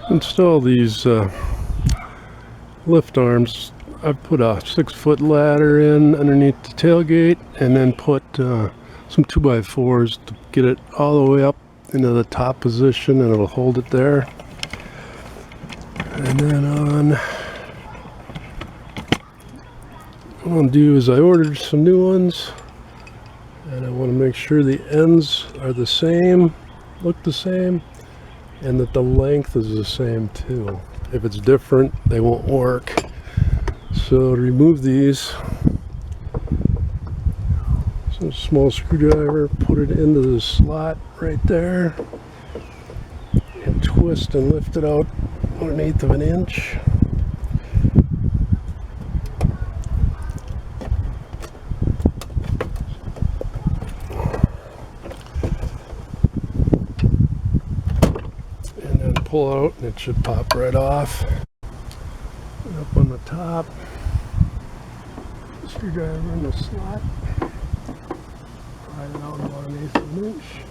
Install these lift arms. I put a 6-foot ladder in underneath the tailgate and then put some 2x4s to get it all the way up into the top position, and it'll hold it there. And then what I'm going to do is I ordered some new ones, and I want to make sure the ends are the same, look the same, and that the length is the same too. If it's different, they won't work. So to remove these, some small screwdriver, put it into the slot right there, and twist and lift it out 1/8 of an inch. And then pull out, and it should pop right off. And up on the top, screwdriver in the slot, pry it out about 1/8 of an inch.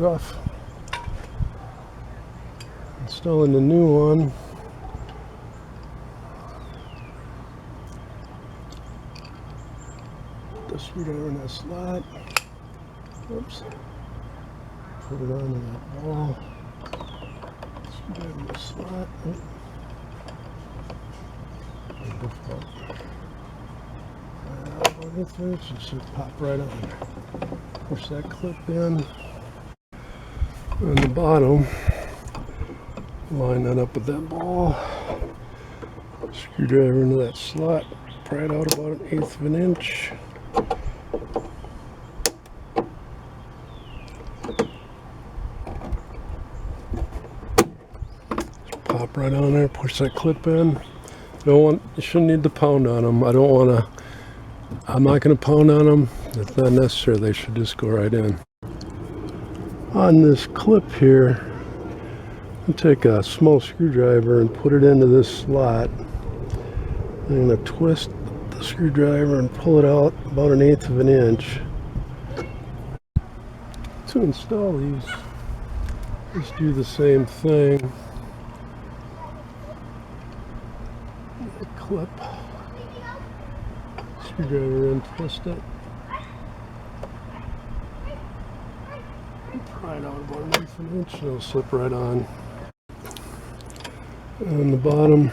Off. Installing the new one. Put the screwdriver in that slot. Oops. Put it onto that ball. Screwdriver in the slot. It should pop right on. Push that clip in. On the bottom, line that up with that ball, screwdriver into that slot, pry it out about 1/8 of an inch. Just pop right on there, push that clip in. You shouldn't need to pound on them. I'm not going to pound on them. It's not necessary. They should just go right in. On this clip here, I'll take a small screwdriver and put it into this slot. I'm going to twist the screwdriver and pull it out about 1/8 of an inch. To install these, just do the same thing. The clip, screwdriver in, twist it. Pry it out about 1/8 of an inch, and it'll slip right on. And on the bottom,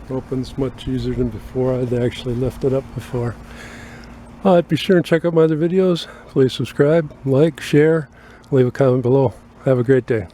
opens much easier than before. I'd actually lifted up before. Be sure and check out my other videos. Please subscribe, like, share, leave a comment below. Have a great day.